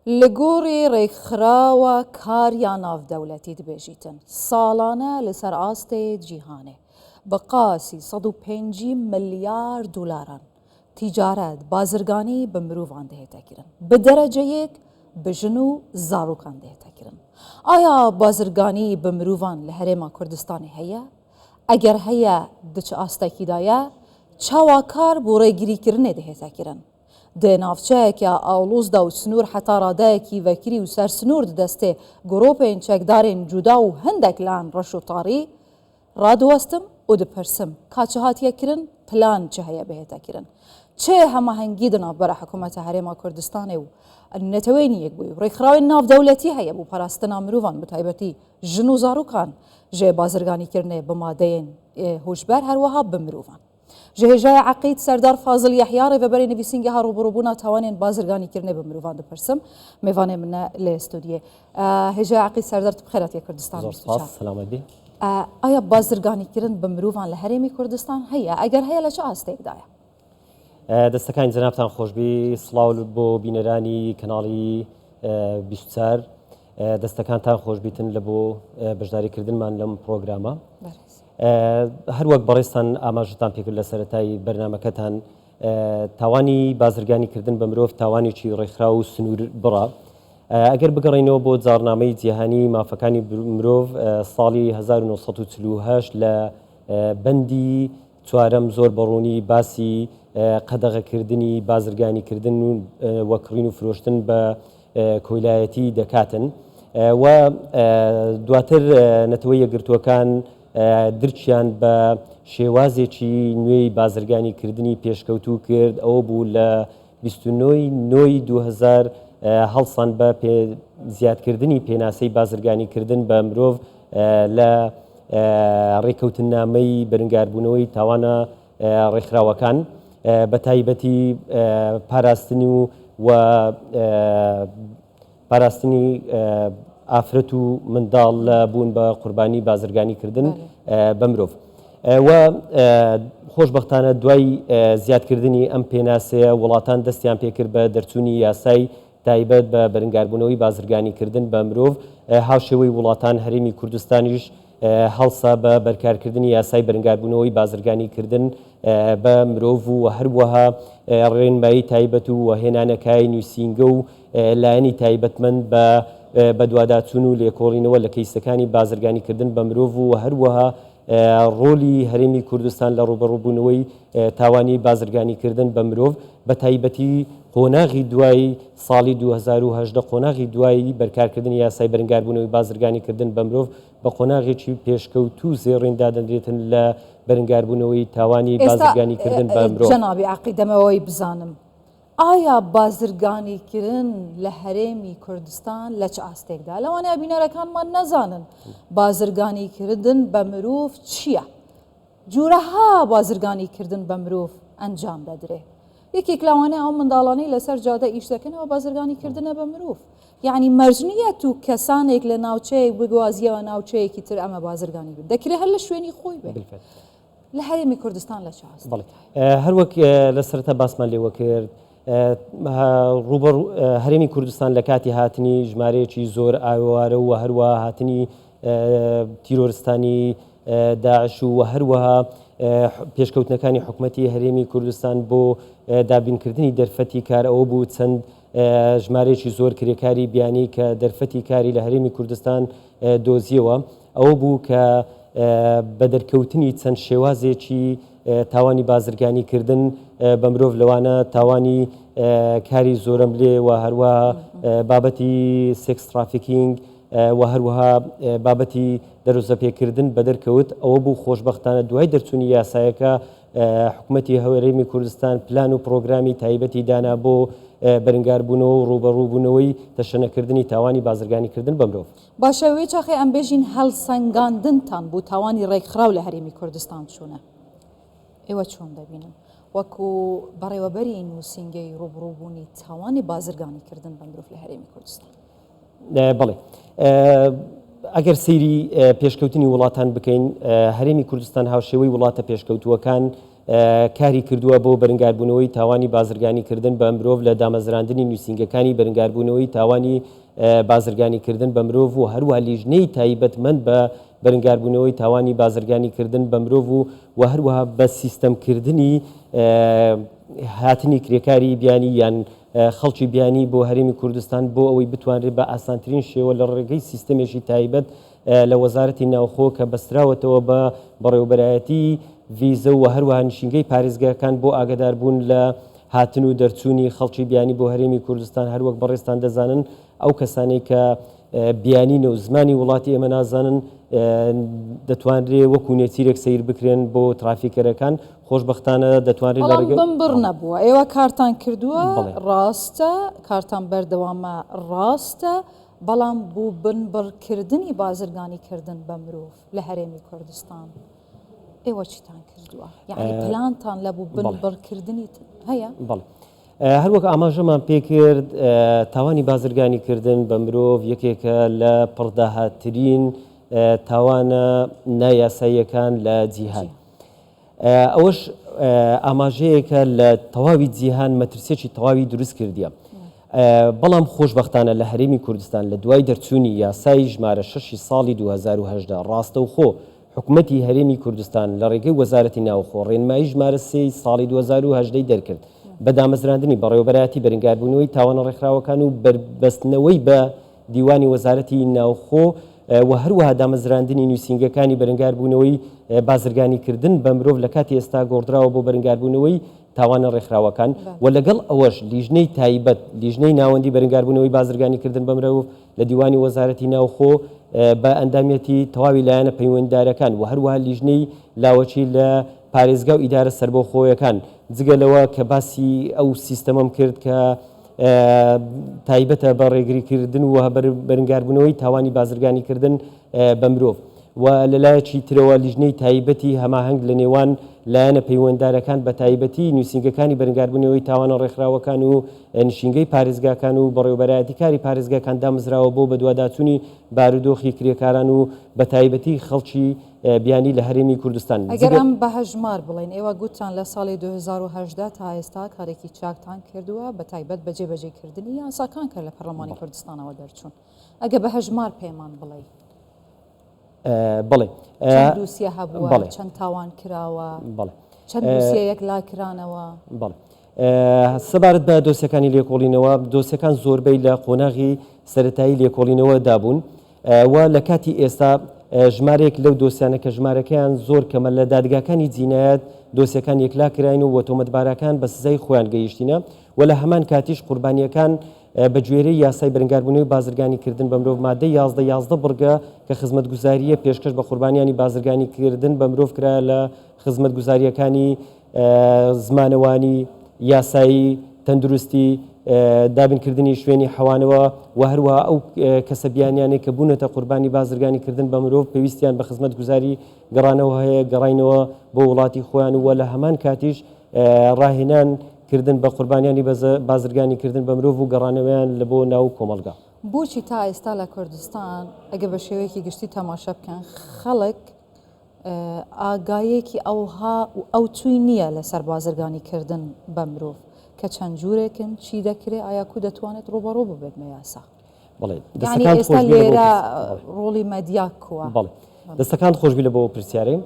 لگوری ریخراو کاریا ناف دولتی دبیجیتن سالانه لسر آسته جیهانه بقاسی 105 ملیار دلاران تجارت بازرگانی بمروفان ده تکرن بدرجه یک بجنو زاروکان ده تکرن آیا بازرگانی بمروفان لهرما کردستانی هیا؟ اگر هیا دچ آسته کی دایا چاواکار بوره گیری کرنه ده تکرن ده نافچه که آولوز دا و سنور حتی راده کی وکری و سر سنور دسته گروپین چکدارین جدا و هندک لان رشو طاری رادوستم و ده پرسم کاچه هاتیه کرن پلان چه هیا بهتا کرن چه همه هنگی دنا برا حکومت هرما کردستانه و نتوینی یک بوی ریخراوی ناف دولتی هیا بو پراستنا مروفان بتایبتی جنو زاروکان جه بازرگانی کرنه بمادین هوشبر هر وها بمروفان جهجای عقید سردار فاضل یحیی و بری نویسنگی ها روبروبونا توانین بازرگانی کرنه بمروفان دپرسم میوانه من لاستودیه هجای عقید سردار بخیرات کردستان سلام علیکم آیا بازرگانی کرن بمروفان لهرمی کردستان هیا اگر هیا لچه آستیک دایا دەستەکانی جەنابتان خۆشبی سڵاو بۆ بینەرانی کەناڵی 24 دەستەکانتان خۆشببیتن لە بۆ بەشداریکردنمان لەم پرۆگرامە هەروەک بەڕێستان ئاماژتان پێکرد لە سەرەتای بەرنامەکەتان تاوانی بازرگانیکردن بە مرۆڤ تاوانێکی ڕێکخرا و سنوور بڕە ئەگەر بگەڕێنەوە بۆ جارنامەی جیهانی مافەکانی مرۆڤ ساڵی 1940 لە بەندی چوارەم زۆر بەڕوونی باسی قەدەغەکردنی بازرگانیکردن و وەکڕین و فرۆشتن بە کۆیلایەتی دەکاتن و دواتر نەتەوەی یەکگرتووەکان درچیان بە شێوازێکی نوێی بازرگانیکردنی پێشکەوتوو کرد ئەوە بوو لە 29 2000 هەڵسان بە زیادکردنی پێناسەی بازرگانیکردن بە مرۆڤ لە ڕێکەوتنامەی بەرەنگاربوونەوەی تاوانە ڕێکخراوەکان بە تایبەتی پاراستنی و پاراستنی ئافرەت و منداڵ بوون بە قوربانی بازرگانیکردن بە مرۆڤ و خۆشبەختانە دوای زیادکردنی ئەم پێناسەیە وڵاتان دەستیان پێکرد بە دەرچوونی یاسای تایبەت بە بەرەنگاربوونەوەی بازرگانیکردن بە مرۆڤ هاوشێوەی وڵاتان هەرێمی کوردستانیش هەڵسا بە بەرکارکردنی یاسای بەرەنگاربوونەوەی بازرگانیکردن بە مرۆڤ و هەروەها ڕێنمایی تایبەت و وەهێنانەکای نووسینگە و لایەنی تایبەتمەند بە دوواداچوون و لێکۆڵینەوە لە کەیسەکانی بازرگانیکردن بە مرۆڤ و هەروەها ڕۆلی هەرێمی کوردستان لە ڕوبەڕووبوونەوەی تاوانی بازرگانیکردن بە مرۆڤ بە تایبەتی قۆناغی دوای ساڵی 2010 قۆناغی دوایی بەرکارکردنی یاسای بەرەنگاربوونەوەی بازرگانیکردن بە مرۆڤ بە قۆناغێکی پێشکەوت و زێڕێندا دەدرێتن لە بەرەنگاربوونەوەی تاوانی بازرگانیکردن بە مرۆڤ. جەنابی عەقیدەمەوەی بزانم ئایا بازرگانیکردن لە هەرێمی کوردستان لە چ ئاستێکدا لەوانەیە بینەرەکانمان نەزانن بازرگانیکردن بە مرۆڤ چییە؟ جوورەها بازرگانیکردن بە مرۆڤ ئەنجام دەدرێ یەکێک لەوانەیە ئەو منداڵانەی لەسەر جادە ئیش دەکەنەوە بازرگانیکردنە بە مرۆڤ یعنی مەرجنیەت و کەسانێک لە ناوچەیەک بگوازیەوە ناوچەیەکی تر ئەمە بازرگانی بێت دەکرێت هەر لە شوێنی خۆی بێت لە هەرێمی کوردستان لە چ هەروەک لە سەرەتا باسمان لێوە کرد هەرێمی کوردستان لە کاتی هاتنی ژمارەیەکی زۆر ئاوێوارە و هەروە هاتنی تیرۆرستانی داعش و هەروەها پێشکەوتنەکانی حکوومەتی هەرێمی کوردستان بۆ دابینکردنی دەرفەتی کار ئەوە بوو چەند ژمارەیەکی زۆر کرێکاری بیانی کە دەرفەتی کاری لە هەرێمی کوردستان دۆزیەوە ئەوە بوو کە بە دەرکەوتنی چەند شێوازێکی تاوانی بازرگانیکردن بە مرۆڤ لەوانە تاوانی کاری زۆرم لێ و هەروەها بابەتی سێکس ترافیکینگ و هەروەها بابەتی دەرۆزە پێکردن بە دەرکەوت ئەوە بوو خۆشبەختانە دوای دەرچوونی یاسایەکە حکوومەتی هەرێمی کوردستان پلان و پرۆگرامی تایبەتی دانا بۆ بەرەنگاربوونەوە و ڕوبەڕووبوونەوەی تەشەنەکردنی تاوانی بازرگانیکردن بە مرۆڤ. باشەوەی چاخی ئەم بێژین هەڵسەنگاندنتان بوو تاوانی ڕێکخراو لە هەرێمی کوردستان چوونە ئێوە چۆن دەبینن وەکو بەڕێوەبەری نووسینگەی ڕوبڕووبوونی تاوانی بازرگانیکردن بە مرۆڤ لە هەرێمی کوردستان؟ بەڵێ ئەگەر سەیری پێشکەوتنی وڵاتان بکەین هەرێمی کوردستان هاوشێوەی وڵاتە پێشکەوتووەکان کاری کردووە بۆ بەرەنگاربوونەوەی تاوانی بازرگانیکردن بە مرۆڤ لە دامەزراندنی نووسینگەکانی بەرەنگاربوونەوەی تاوانی بازرگانیکردن بە مرۆڤ و هەروە لیژنەی تایبەتمەند بە بەرەنگاربوونەوەی تاوانی بازرگانیکردن بە مرۆڤ و هەروەها بە سیستەمکردنی هاتنی کرێکاری بیانی یان خەڵکی بیانی بۆ هەرێمی کوردستان بۆ ئەوەی بتوانرێت بە ئاسانترین شێوە لە ڕێگەی سیستەمێکی تایبەت لە وەزارەتی ناوخۆ کە بەستراوەتەوە بە بەڕێوەبەرایەتی ڤیزە و هەروەها نشینگەی پارێزگاکان بۆ ئاگاداربوون لە هاتن و دەرچوونی خەڵکی بیانی بۆ هەرێمی کوردستان هەروەک بەڕێستان دەزانن ئەو کەسانەی کە بیانینە و زمانی وڵاتی ئێمە نازانن دەتوانرێت وەکو نێچیرێک سیر بکرێن بۆ ترافیکەرەکان خۆشبەختانە دەتوانرێت لە ڕێگە بمبڕ نەبووە ئێوە کارتان کردووە ڕاستە کارتان بەردەوامە ڕاستە بەڵام بوو بنبڕکردنی بازرگانیکردن بە مرۆڤ لە هەرێمی کوردستان ئێوە چیتان کردووە یعنی پلانتان لە بوو بنبڕکردنی هەیە بەڵێ هەروەک ئاماژەمان پێکرد تاوانی بازرگانیکردن بە مرۆڤ یەکێکە لە پڕداهاترین تاوانە نایاساییەکان لە جیهان ئەوەش ئاماژەیەکە لە تەواوی جیهان مەترسێکی تەواوی دروست کردیە بەڵام خۆشبەختانە لە هەرێمی کوردستان لە دوای دەرچوونی یاسای ژمارە 6 ساڵی 2010 ڕاستەوخۆ حکوومەتی هەرێمی کوردستان لە ڕێگەی وەزارەتی ناوخۆ ڕێنمایی ژمارە 3 ساڵی 2010 دەرکرد بە دامەزراندنی بەڕێوەبەرایەتی بەرەنگاربوونەوەی تاوانە ڕێکخراوەکان و بربەستنەوەی بە دیوانی وەزارەتی ناوخۆ و هەروەها دامەزراندنی نووسینگەکانی بەرەنگاربوونەوەی بازرگانیکردن بە مرۆڤ لە کاتی ئێستا گۆڕدراوە بۆ بەرەنگاربوونەوەی تاوانە ڕێکخراوەکان و لەگەڵ ئەوەش لیژنەی تایبەت لیژنەی ناوەندی بەرەنگاربوونەوەی بازرگانیکردن بە مرۆڤ لە دیوانی وەزارەتی ناوخۆ بە ئەندامەتی تەواوی لایەنە پەیوەنددارەکان و هەروەها لیژنەی لاوەچی لە پارێزگا و ئیدارە سەربەخۆیەکان جگەلەوە کە باسی ئەو سیستەمەم کرد کە تایبەتە بە ڕێگریکردن و بەرەنگاربوونەوەی تاوانی بازرگانیکردن بە مرۆڤ و لەلایەکی ترەوە لیژنەی تایبەتی هەماهەنگ لە نێوان لایەنە پەیوەنددارەکان بە تایبەتی نووسینگەکانی بەرەنگاربوونەوەی تاوانە ڕێکخراوەکان و نشینگەی پارێزگاکان و بەڕێوەبەرایەتی کاری پارێزگاکان دامەزراوە بۆ بە دواداچوونی بارودۆخی کرێکاران و بە تایبەتی خەڵکی بیانی لە هەرێمی کوردستان ئەگەر ئەم بە هەژمار بڵێن ئێوە گوتان لە ساڵی 2010 تا ئێستا کارێکی چاکتان کردووە بە تایبەت بەجێبەجێکردنی یاساکان کرد لە پەرلەمانی کوردستانەوە دەرچوون ئەگە بە هەژمار پێمان بڵێ بڵێ چەند دووسیە هەبووە چەند تاوان کراوە چەند دووسیەیەک لاکرانەوە بڵێ سەبارەت بە دۆسیەکانی لێکۆڵینەوە دۆسیەکان زۆربەی لە قۆناغی سەرەتایی لێکۆڵینەوە دابوون و لە کاتی ئێستا ژمارێک لەو دۆسیانە کە ژمارەکەیان زۆر کەمە لە دادگاکانی جینایەت دۆسیەکان یەکلا کراین و وەتۆمەتبارەکان بە سزای خۆیان گەیشتینە و لە هەمان کاتیش قوربانیەکان بە گوێرەی یاسای بەرەنگاربوونەوەی بازرگانیکردن بە مرۆڤ مادەی 11 بڕگە کە خزمەتگوزاریە پێشکەش بە قوربانیانی بازرگانیکردن بە مرۆڤ کرا لە خزمەتگوزاریەکانی زمانەوانی یاسایی تەندروستی دابینکردنی شوێنی حەوانەوە و هەروەها ئەو کەسە بیانیانەی کە بوونەتە قوربانی بازرگانیکردن بە مرۆڤ پێویستیان بە خزمەتگوزاری گەڕانەوە هەیە گەڕینەوە بۆ وڵاتی خۆیان و لە هەمان کاتیش ڕاهێنان کردن بە قوربانیانی بازرگانیکردن بە مرۆڤ و گەڕانەوەیان لە بۆ ناو کۆمەلگا بۆچی تا ئێستا لە کوردستان ئەگە بە شێوەیەکی گشتی تەماشا بکەن خەڵک ئاگایەکی ئەو توی نییە لەسەر بازرگانیکردن بە مرۆڤ کە چەند جوورێکن چی دەکرێت ئایا کو دەتوانێت ڕۆبەڕۆ ببێت مە یاسا یعنی ئێستا لێرە ڕۆڵی مەدیا کووە دەستەکان خۆشبی لە بۆ پرسیارەی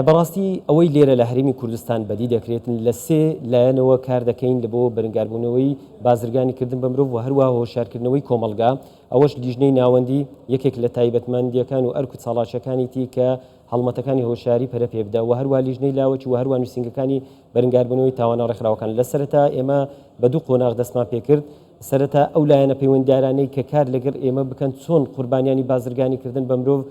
بەڕاستی ئەوەی لێرە لە هەرێمی کوردستان بەدی دەکرێتن لە سێ لایەنەوە کار دەکەین لە بۆ بەرەنگاربوونەوەی بازرگانیکردن بە مرۆڤ و هەروەها هۆشیارکردنەوەی کۆمەلگا ئەوەش لیژنەی ناوەندی یەکێک لە تایبەتمەندیەکان و ئەرک و چاڵاچەکانی تی کە هەڵمەتەکانی هۆشیاری پەرە پێبدا و هەروە لیژنەی لاوەکی و هەروە نووسینگەکانی بەرەنگاربوونەوەی تاوانە ڕێکخراوەکان لە سەرەتا ئێمە بە دوو قۆناغ دەستمان پێکرد سەرەتا ئەو لایەنە پەیوەنددارانەی کە کار لەگەر ئێمە بکەن چۆن قوربانیانی بازرگانیکردن بە مرۆڤ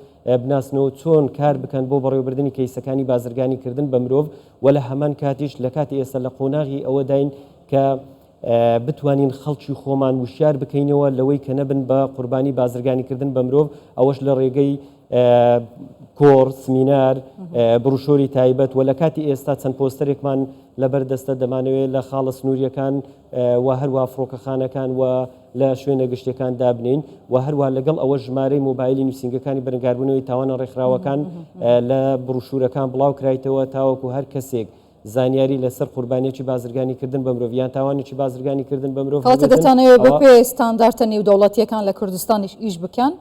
بناسنەوە چۆن کار بکەن بۆ بەڕێوەبردننی کەیسەکانی بازرگانیکردن بە مرۆڤ و لە هەمان کاتیش لە کاتی ئێستا لە قۆناغی ئەوە داین کە بتوانین خەڵکی خۆمان وشیار بکەینەوە لەوەی کە نەبن بە قوربانی بازرگانیکردن بە مرۆڤ ئەوەش لە ڕێگەی کۆر سمینار بڕوشۆری تایبەت و لە کاتی ئێستا چەند پۆستەرێکمان لەبەردەستە دەمانەوێت لە خاڵە سنووریەکان و هەروە فڕۆکەخانەکان و لە شوێنە گشتەکان دابنین و هەروە لەگەڵ ئەوە ژمارەی مۆبایلی نووسینگەکانی بەرەنگاربوونەوەی تاوانە ڕێکخراوەکان لە بڕوشورەکان بڵاو کرایتەوە تاوەکو هەر کەسێک زانیاری لەسەر قوربانیەکی بازرگانیکردن بە مرۆڤیان تاوانێکی بازرگانیکردن بە مرۆڤ کەواتە دەتانەوێت بەپێ ستانداردە نێودەوڵەتیەکان لە کوردستانیش ئیش بکەن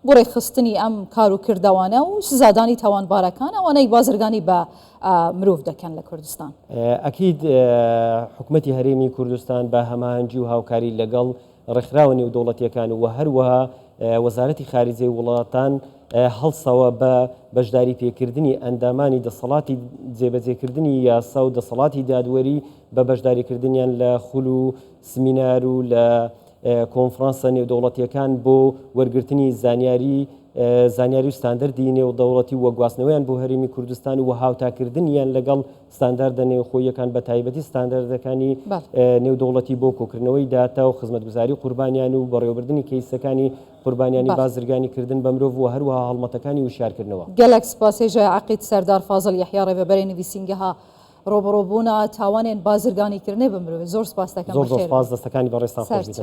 بۆ ڕێخستنی ئەم کار و کردەوانە و سزادانی تاوانبارەکان ئەوانەی بازرگانی بە مرۆڤ دەکەن لە کوردستان. ئەکید حکوومەتی هەرێمی کوردستان بە هەماهەنگی و هاوکاری لەگەڵ ڕێکخراوە نێودەوڵەتیەکان و هەروەها وەزارەتی خارجی وڵاتان هەڵسەوە بە بەشداری پێکردنی ئەندامانی دەسەڵاتی جێبەجێکردنی یاسا و دەسەڵاتی دادوەری بە بەشداریکردنیان لە خول و سمینار و لە کۆنفرانسە نێودەوڵەتیەکان بۆ وەرگرتنی زانیاری و ستاندەردی نێودەوڵەتی وە گواستنەوەیان بۆ هەرێمی کوردستان و هاوتاکردنیان لەگەڵ ستانداردە نێوخۆیەکان بە تایبەتی ستانداردەکانی نێودەوڵەتی بۆ کۆکردنەوەی داتا و خزمەتگوزاری قوربانیان و بەڕێوەبردننی کەیسەکانی قوربانیانی بازرگانیکردن بە مرۆڤ و هەروەها هەڵمەتەکانی وشارکردنەوە. گەلێک سپاسێژای عەقید سەردار فازڵ یەحیا ڕێبەرەی نویسینگەها ڕۆبڕۆبوونا تاوانێن بازرگانیکردنێ بە مرۆڤ. زۆر سپاس دەکەم. زۆر سپاس دەستەکانی بەڕێستان خۆش بیت.